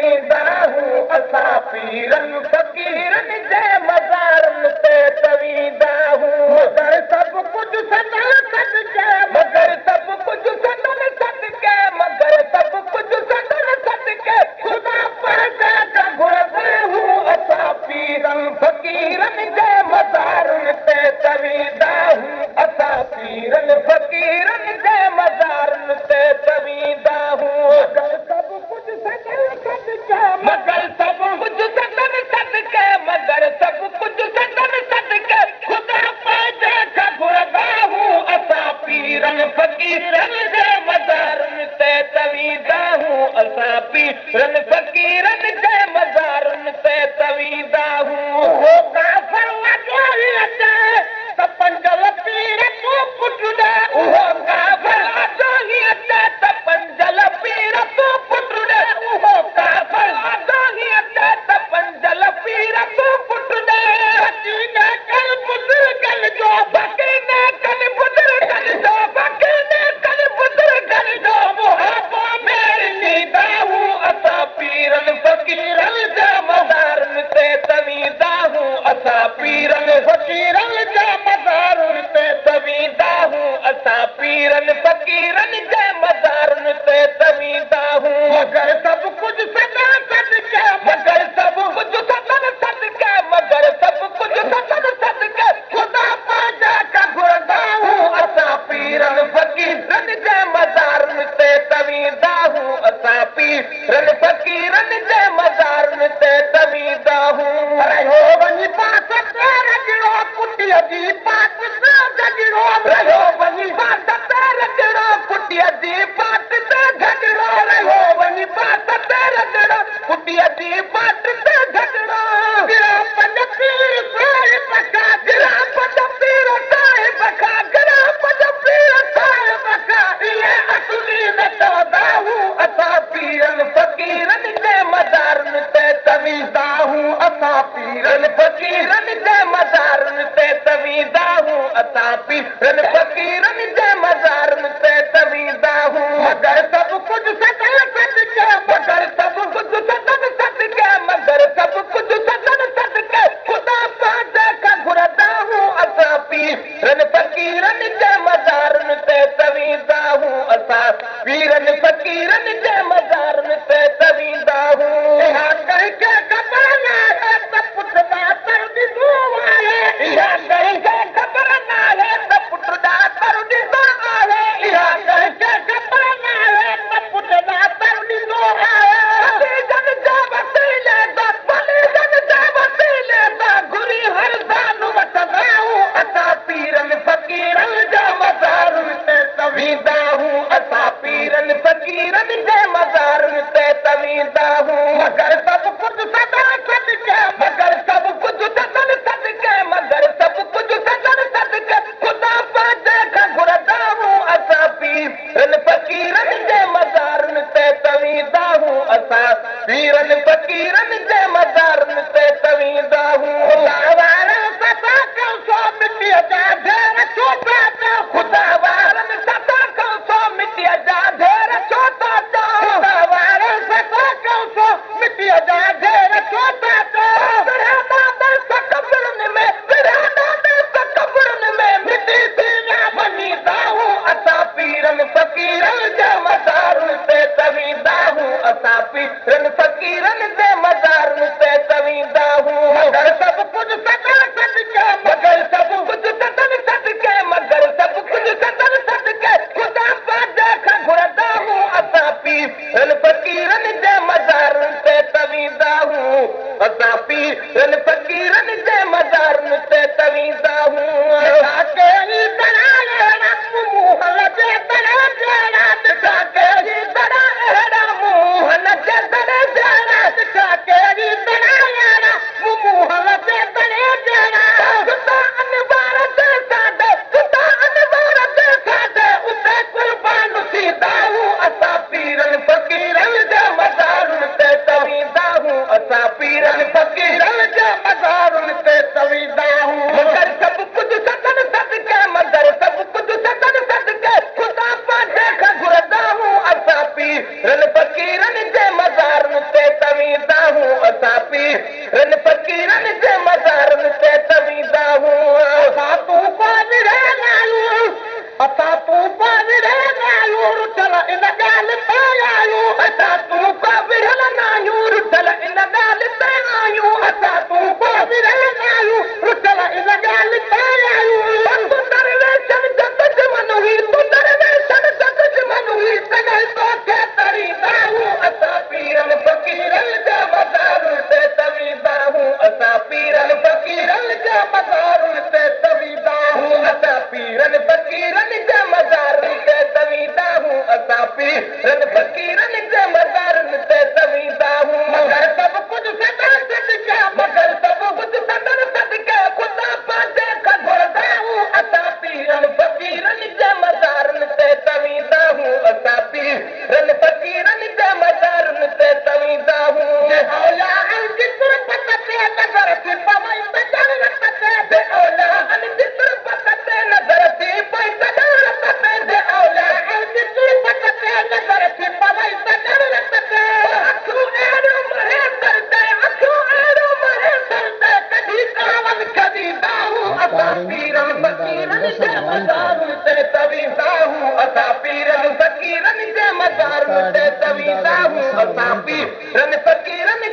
तवींदा हूं असां पीरनि फ़क़ीरनि जे मज़ारनि ते तवींदा हूं मगर सभु कुझु सदन सदके मगर सभु कुझु सदन सदके मगर सभु कुझु सदन सदके ख़ुदा पैदा का घुरंदा हूं असां पीरनि फ़क़ीरनि जे मज़ारनि ते तवींदा हूं असां पीरनि फ़क़ीरनि जे मज़ारनि ते तवींदा हूं मगर सभु कुझु सदन सदके मगर सभु कुझु सदन सदके मगर सभु कुझु सदन सदके ख़ुदा पैदा का घुरंदा हूं असां पीरनि फ़क़ीरनि जे मज़ारनि ते तवींदा हूं असां पीरनि फ़क़ीरनि जे मज़ारनि ते तवींदा हूं हो काफ़िर अॼोही अचे त पंजल पीर तूं पुटड़े उहो काफ़िर अॼोही अचे त पंजल पीर तूं पुटड़े उहो काफ़िर अॼोही अचे त पंजल पीर तूं पुटड़े बकीने कल बुज़ुर्गनि जो बकीने कल बुज़ुर्गनि जो बकीने कल बुज़ुर्गनि जो मुहाबो मेरी नींदा हूं असां पीरनि फ़क़ीरनि जे मज़ारनि ते तवींदा हूं असां पीरनि फ़क़ीरनि जे मज़ारनि ते तवींदा हूं असां पीरनि फ़क़ीरनि जे मज़ारनि ते तवींदा हूं मगर सभु कुझु सदन सदके मगर सभु कुझु सदन सदके मगर सभु कुझु सदन सदके ख़ुदा पैदा का घुरंदा हूं असां पीरनि फ़क़ीरनि जे मज़ारनि ते तवींदा हूं असां पीरनि फ़क़ीरनि जे मज़ारनि ते तवींदा हूं रहियो वञी पास ते रगड़ो कुटीअ जी पास ते झगड़ो रहियो वञी पास ते रगड़ो कुटीअ जी पास ते झगड़ो रहियो वञी पास ते रगड़ो कुटीअ जी पास ते झगड़ो गिरा पंज पीर साहिब का गिरा पंज पीर साहिब का गिरा पंज पीर साहिब का इहे असली नचंदा हूं असां पीरनि फ़क़ीरनि जे मज़ारनि ते तवींदा हूं असां पीरनि फ़क़ीरनि जे मज़ारनि ते तवींदा हूं असां पीरनि फ़क़ीरनि जे मज़ारनि ते तवींदा हूं मगर सभु कुझु सदन सदके मगर सभु कुझु सदन सदके मगर सभु कुझु सदन सदके ख़ुदा पैदा का घुरंदा हूं असां पीरनि फ़क़ीरनि जे मज़ारनि ते तवींदा हूं असां पीरनि फ़क़ीरनि जे मज़ारनि ते तवींदा हूं इहा कंहिंखे ख़बर नाहे त पुट ॾातर ॾिनो आहे इहा कंहिंखे ख़बर नाहे त पुट ॾातर ॾिनो आहे इहा कंहिंखे ख़बर नाहे त पुट ॾातर ॾिनो आहे भतीजनि जे वसीले सां भतीजनि जे वसीले सां घुरी हर ज़ान वठंदा हूं असां पीरनि फ़क़ीरनि जे मज़ारनि ते तवींदा हूं असां पीरनि फ़क़ीरनि जे मज़ारनि ते तवींदा हूं मगर सभु कुझु सदन सदके मगर सभु कुझु सदन सदके मगर सभु कुझु सदन सदके ख़ुदा पैदा का घुरंदा हूं असां पीरनि फ़क़ीरनि जे मज़ारनि ते तवींदा हूं असां पीरनि फ़क़ीरनि जे मज़ारनि ते तवींदा हूं ख़ुदा वारनि सदा कयो सो मिटीअ जा ढेर छो था चओ ख़ुदा वारनि सदा कयो सो मिटीअ जा ढेर छो था चओ ख़ुदा वारनि सदा कयो सो मिटीअ जा ढेर छो था चओ विरहाङा दर्द क़ब्रनि में विरहाङा दर्द क़ब्रनि में मिटी थींदा वञींदा हूं असां पीरनि फ़क़ीरनि जे मज़ारनि ते तवींदा हूं असां पीरनि फ़क़ीरनि जे मज़ारनि ते तवींदा हूं मगर सभु कुझु सदन सदके मगर सभु कुझु सदन सदके मगर सभु कुझु सदन सदके ख़ुदा पैदा का घुरंदा हूं असां पीरनि फ़क़ीरनि जे मज़ारनि ते तवींदा हूं असां पीरनि फ़क़ीरनि जे मज़ारनि ते तवींदा हूं कहिड़ी तरह अहिड़ा मुंहुं लॻे तरह जहिड़ा ॾिठा कहिड़ी तरह अहिड़ा मुंहुं लॻे तरह जहिड़ा ॾिठा कहिड़ी तरह अहिड़ा मुंहुं लॻे तरह जहिड़ा ख़ुदा अनवार ते साधे ख़ुदा अनवार ते साधे उते क़ुर्बान थींदा हूं असां पीरनि फ़क़ीरनि जे मज़ारनि ते तवींदा हूं असां पीरनि फ़क़ीरनि जे मज़ारनि ते तवींदा हूं मगर सभु कुझु सदन सदके मगर सभु कुझु सदन सदके ख़ुदा पैदा का घुरंदा हूं असां पीरनि फ़क़ीरनि जे मज़ारनि ते तवींदा तवींदा हूं असां पीरनि फ़क़ीरनि जे मज़ारनि ते तवींदा हूं असां तूं पाविरे आयूं असां तूं पाविरे आयूं रुठल इन ॻाल्हि ते आयूं असां तूं पाविरे आयूं रुठल इन ॻाल्हि ते आयूं असां तूं पाविरे आयूं रुठल इन ॻाल्हि ते आयूं तूं दरवेशन जग जमन हुई तूं दरवेशन जग जमन हुई तॾहिं तोखे तरींदा हूं असां पीरनि फ़क़ीरनि जे मज़ारनि ते तवींदा हूं असां पीरनि फ़क़ीरनि जे मज़ारनि ते तवींदा हूं असां पीरनि फ़क़ीरनि जे मज़ारनि ते तवींदा हूं असां पीरनि फ़क़ीरनि जे मज़ारनि ते तवींदा हूं मगर सभु कुझु सदा सदके मगर सभु कुझु सदर सदके ख़ुदा पंहिंजे खां घुरंदा हूं असां पीरनि फ़क़ीरनि जे मज़ारनि ते तवींदा हूं असां पीरनि फ़क़ीरनि जे मज़ारनि ते तवींदा हूं औलाअनि जी तुरबत ते नज़र थी पवई त जन्नत ते औलाअनि जी तुरबत ते नज़र थी पई त जन्नत ते औलाअनि जी तुरबत ते नज़र थी पवई त जन्नत ते अखियूं अहिड़ियूं मरे दर्दे अखियूं अहिड़ियूं मरे दर्दे कॾहिं कावल कॾींदा हूं असां पीरनि फ़क़ीरनि जे मज़ारनि ते तवींदा हूं असां पीरनि फ़क़ीरनि जे मज़ारनि ते तवींदा हूं असां पीरनि फ़क़ीरनि